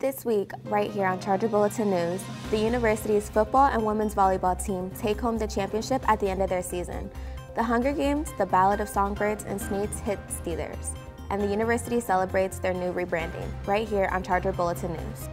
This week, right here on Charger Bulletin News, the university's football and women's volleyball team take home the championship at the end of their season. The Hunger Games, the Ballad of Songbirds, and Snakes hit theaters, and the university celebrates their new rebranding, right here on Charger Bulletin News.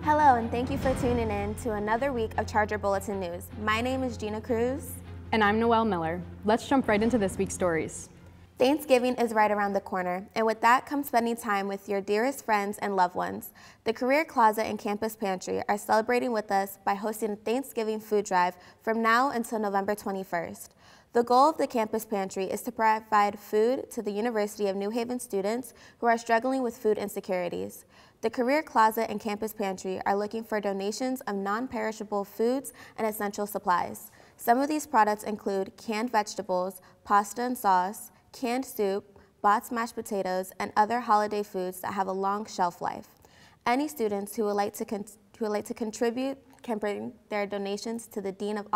Hello, and thank you for tuning in to another week of Charger Bulletin News. My name is Gina Cruz. And I'm Noelle Miller. Let's jump right into this week's stories. Thanksgiving is right around the corner, and with that comes spending time with your dearest friends and loved ones. The Career Closet and Campus Pantry are celebrating with us by hosting a Thanksgiving food drive from now until November 21st. The goal of the Campus Pantry is to provide food to the University of New Haven students who are struggling with food insecurities. The Career Closet and Campus Pantry are looking for donations of non-perishable foods and essential supplies. Some of these products include canned vegetables, pasta and sauce, canned soup, Bott's mashed potatoes, and other holiday foods that have a long shelf life. Any students who would like to contribute can bring their donations to the Dean of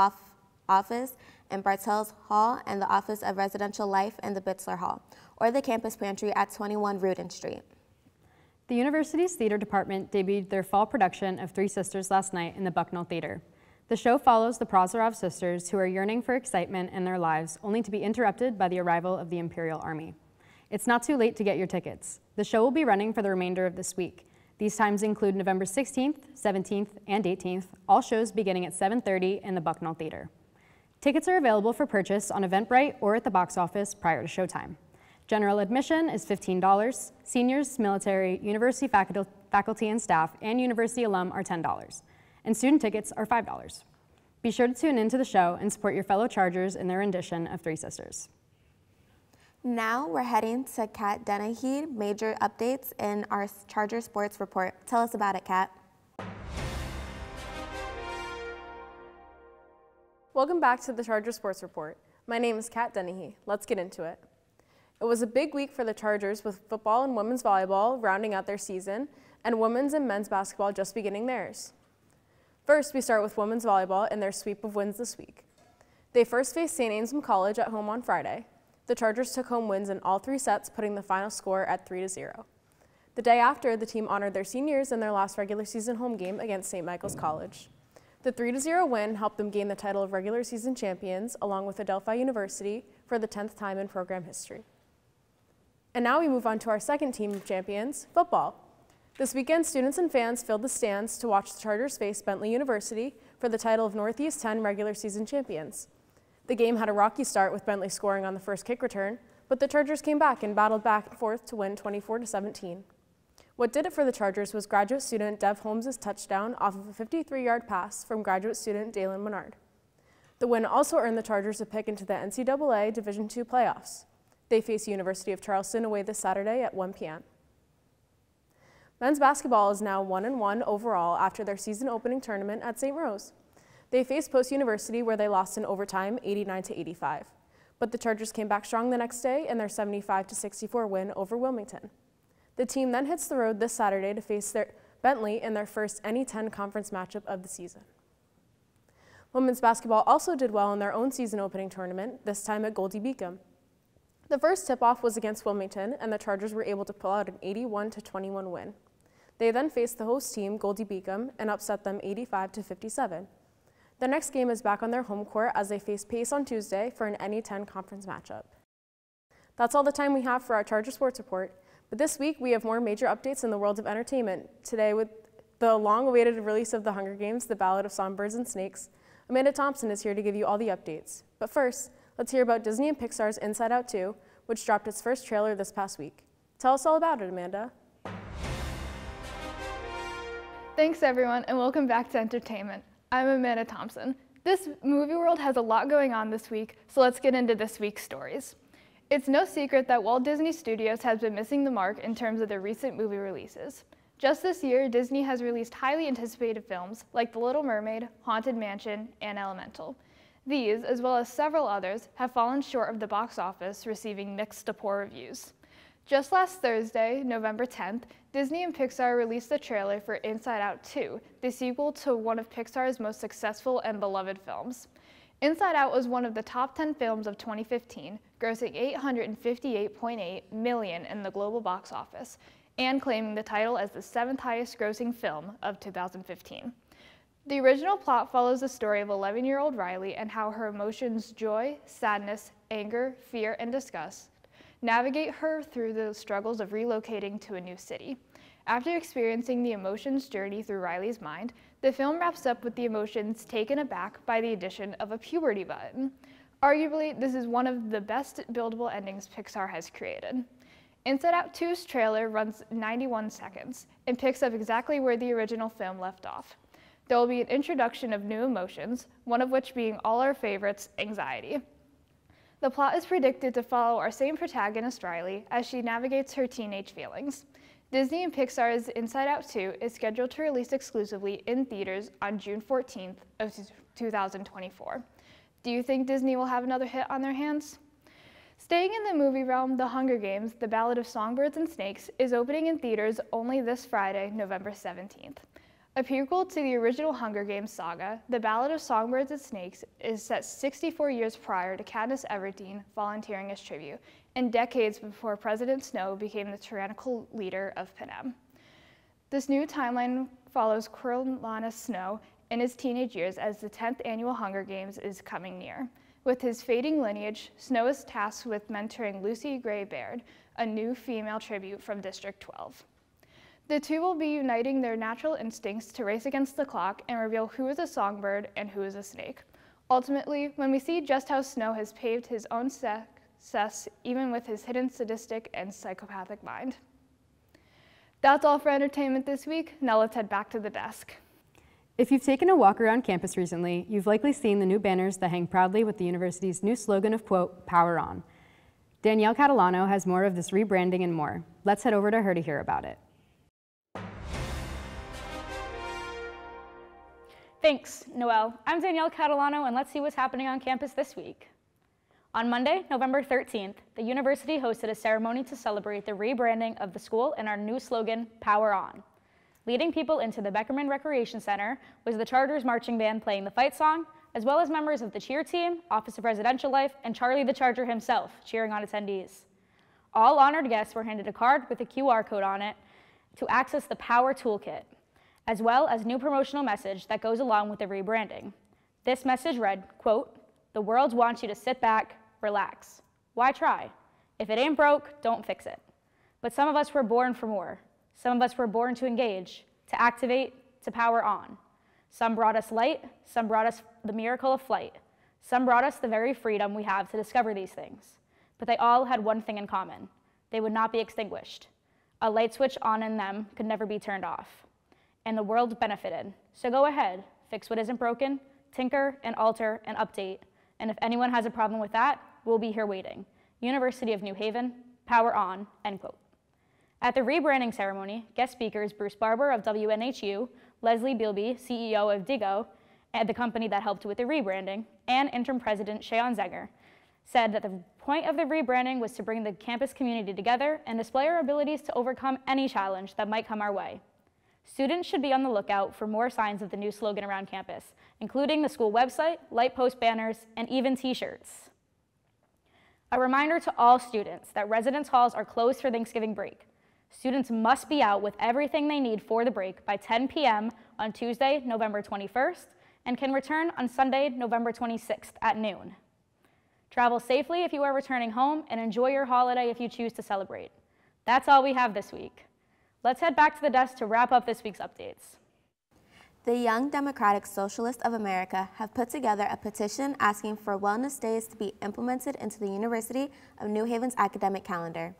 Office in Bartels Hall and the Office of Residential Life in the Bitzler Hall, or the Campus Pantry at 21 Rudin Street. The university's theater department debuted their fall production of Three Sisters last night in the Bucknell Theater. The show follows the Prozorov sisters who are yearning for excitement in their lives, only to be interrupted by the arrival of the Imperial Army. It's not too late to get your tickets. The show will be running for the remainder of this week. These times include November 16th, 17th, and 18th, all shows beginning at 7:30 in the Bucknell Theater. Tickets are available for purchase on Eventbrite or at the box office prior to showtime. General admission is $15. Seniors, military, university faculty and staff, and university alum are $10. And student tickets are $5. Be sure to tune into the show and support your fellow Chargers in their rendition of Three Sisters. Now we're heading to Kat Dennehy, major updates in our Charger Sports Report. Tell us about it, Kat. Welcome back to the Charger Sports Report. My name is Kat Dennehy. Let's get into it. It was a big week for the Chargers with football and women's volleyball rounding out their season and women's and men's basketball just beginning theirs. First, we start with women's volleyball and their sweep of wins this week. They first faced St. Anselm College at home on Friday. The Chargers took home wins in all three sets, putting the final score at 3-0. The day after, the team honored their seniors in their last regular season home game against St. Michael's College. The 3-0 win helped them gain the title of regular season champions, along with Adelphi University, for the 10th time in program history. And now we move on to our second team of champions, football. This weekend, students and fans filled the stands to watch the Chargers face Bentley University for the title of Northeast 10 regular season champions. The game had a rocky start with Bentley scoring on the first kick return, but the Chargers came back and battled back and forth to win 24-17. What did it for the Chargers was graduate student Dev Holmes' touchdown off of a 53-yard pass from graduate student Dalen Menard. The win also earned the Chargers a pick into the NCAA Division II playoffs. They face University of Charleston away this Saturday at 1 p.m. Men's basketball is now 1-1 overall after their season opening tournament at St. Rose. They faced Post University where they lost in overtime 89-85. But the Chargers came back strong the next day in their 75-64 win over Wilmington. The team then hits the road this Saturday to face Bentley in their first NE10 conference matchup of the season. Women's basketball also did well in their own season opening tournament, this time at Goldie Beacom. The first tip-off was against Wilmington, and the Chargers were able to pull out an 81-21 win. They then faced the host team, Goldie Beacom, and upset them 85-57. The next game is back on their home court as they face Pace on Tuesday for an NE10 conference matchup. That's all the time we have for our Charger Sports Report, but this week we have more major updates in the world of entertainment. Today, with the long-awaited release of The Hunger Games, The Ballad of Songbirds and Snakes, Amanda Thompson is here to give you all the updates. But first, let's hear about Disney and Pixar's Inside Out 2, which dropped its first trailer this past week. Tell us all about it, Amanda. Thanks everyone, and welcome back to Entertainment. I'm Amanda Thompson. This movie world has a lot going on this week, so let's get into this week's stories. It's no secret that Walt Disney Studios has been missing the mark in terms of their recent movie releases. Just this year, Disney has released highly anticipated films like The Little Mermaid, Haunted Mansion, and Elemental. These, as well as several others, have fallen short of the box office, receiving mixed to poor reviews. Just last Thursday, November 10th, Disney and Pixar released the trailer for Inside Out 2, the sequel to one of Pixar's most successful and beloved films. Inside Out was one of the top 10 films of 2015, grossing $858.8 million in the global box office, and claiming the title as the 7th highest grossing film of 2015. The original plot follows the story of 11-year-old Riley and how her emotions joy, sadness, anger, fear, and disgust navigate her through the struggles of relocating to a new city. After experiencing the emotions journey through Riley's mind, the film wraps up with the emotions taken aback by the addition of a puberty button. Arguably, this is one of the best buildable endings Pixar has created. Inside Out 2's trailer runs 91 seconds and picks up exactly where the original film left off. There will be an introduction of new emotions, one of which being all our favorites, anxiety. The plot is predicted to follow our same protagonist, Riley, as she navigates her teenage feelings. Disney and Pixar's Inside Out 2 is scheduled to release exclusively in theaters on June 14th of 2024. Do you think Disney will have another hit on their hands? Staying in the movie realm, The Hunger Games, The Ballad of Songbirds and Snakes is opening in theaters only this Friday, November 17th. A prequel to the original Hunger Games saga, The Ballad of Songbirds and Snakes is set 64 years prior to Katniss Everdeen volunteering as tribute, and decades before President Snow became the tyrannical leader of Panem. This new timeline follows Coriolanus Snow in his teenage years as the 10th annual Hunger Games is coming near. With his fading lineage, Snow is tasked with mentoring Lucy Gray Baird, a new female tribute from District 12. The two will be uniting their natural instincts to race against the clock and reveal who is a songbird and who is a snake. Ultimately, when we see just how Snow has paved his own success, even with his hidden sadistic and psychopathic mind. That's all for entertainment this week. Now let's head back to the desk. If you've taken a walk around campus recently, you've likely seen the new banners that hang proudly with the university's new slogan of, quote, "Power On." Danielle Catalano has more of this rebranding and more. Let's head over to her to hear about it. Thanks, Noelle. I'm Danielle Catalano, and let's see what's happening on campus this week. On Monday, November 13th, the university hosted a ceremony to celebrate the rebranding of the school and our new slogan, Power On. Leading people into the Beckerman Recreation Center was the Chargers marching band playing the fight song, as well as members of the cheer team, Office of Residential Life, and Charlie the Charger himself cheering on attendees. All honored guests were handed a card with a QR code on it to access the Power Toolkit, as well as new promotional message that goes along with the rebranding. This message read, quote, "The world wants you to sit back, relax. Why try? If it ain't broke, don't fix it. But some of us were born for more. Some of us were born to engage, to activate, to power on. Some brought us light, some brought us the miracle of flight. Some brought us the very freedom we have to discover these things. But they all had one thing in common. They would not be extinguished. A light switch on in them could never be turned off. And the world benefited. So go ahead, fix what isn't broken, tinker and alter and update. And if anyone has a problem with that, we'll be here waiting. University of New Haven, power on," end quote. At the rebranding ceremony, guest speakers Bruce Barber of WNHU, Leslie Bilby, CEO of Digo, and the company that helped with the rebranding, and interim president Shayon Zenger, said that the point of the rebranding was to bring the campus community together and display our abilities to overcome any challenge that might come our way. Students should be on the lookout for more signs of the new slogan around campus, including the school website, light post banners, and even t-shirts. A reminder to all students that residence halls are closed for Thanksgiving break. Students must be out with everything they need for the break by 10 p.m. on Tuesday, November 21st, and can return on Sunday, November 26th at noon. Travel safely if you are returning home, and enjoy your holiday if you choose to celebrate. That's all we have this week. Let's head back to the desk to wrap up this week's updates. The Young Democratic Socialists of America have put together a petition asking for wellness days to be implemented into the University of New Haven's academic calendar.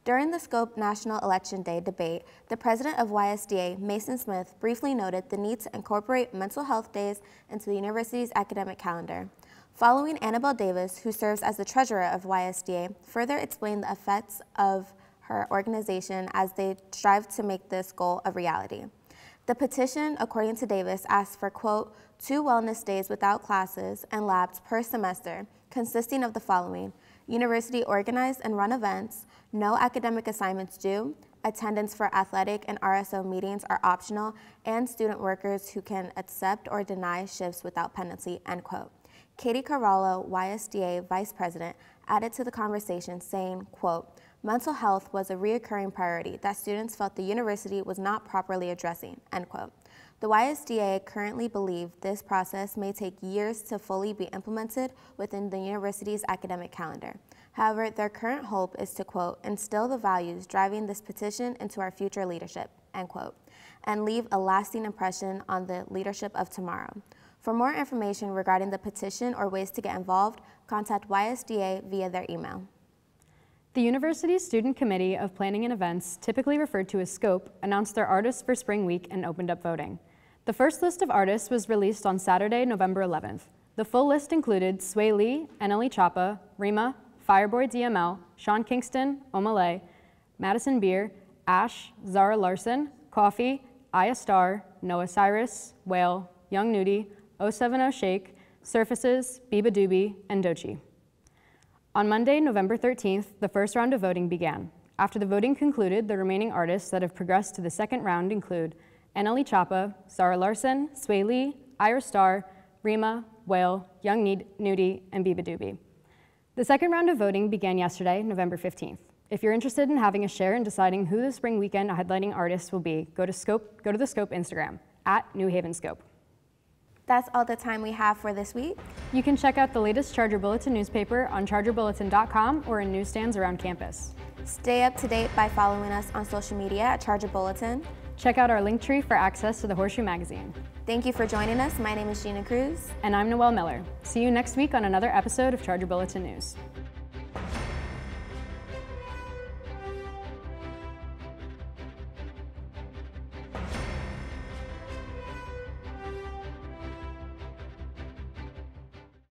During the Scope National Election Day debate, the president of YSDA, Mason Smith, briefly noted the need to incorporate mental health days into the university's academic calendar. Following, Annabelle Davis, who serves as the treasurer of YSDA, further explained the effects of her organization as they strive to make this goal a reality. The petition, according to Davis, asks for, quote, 2 wellness days without classes and labs per semester, consisting of the following: University organized and run events, no academic assignments due, attendance for athletic and RSO meetings are optional, and student workers who can accept or deny shifts without penalty, end quote. Katie Carvalho, YSDA Vice President, added to the conversation saying, quote, mental health was a reoccurring priority that students felt the university was not properly addressing, end quote. The YSDA currently believe this process may take years to fully be implemented within the university's academic calendar. However, their current hope is to, quote, instill the values driving this petition into our future leadership, end quote, and leave a lasting impression on the leadership of tomorrow. For more information regarding the petition or ways to get involved, contact YSDA via their email. The university's Student Committee of Planning and Events, typically referred to as SCOPE, announced their artists for spring week and opened up voting. The first list of artists was released on Saturday, November 11th. The full list included Sway Lee, Annalie Chapa, Rima, Fireboy DML, Sean Kingston, Omalay, Madison Beer, Ash, Zara Larson, Coffee, Aya Star, Noah Cyrus, Whale, Young Nudie, 070 Shake, Surfaces, Biba Doobie, and Dochi. On Monday, November 13th, the first round of voting began. After the voting concluded, the remaining artists that have progressed to the second round include Annalie Chapa, Zara Larson, Sway Lee, Ira Star, Rima, Whale, Young Nudie, and Biba Doobie. The second round of voting began yesterday, November 15th. If you're interested in having a share in deciding who the spring weekend headlining artists will be, go to the Scope Instagram, @NewHavenScope. That's all the time we have for this week. You can check out the latest Charger Bulletin newspaper on chargerbulletin.com or in newsstands around campus. Stay up to date by following us on social media at Charger Bulletin. Check out our link tree for access to the Horseshoe magazine. Thank you for joining us. My name is Gina Cruz. And I'm Noelle Miller. See you next week on another episode of Charger Bulletin News.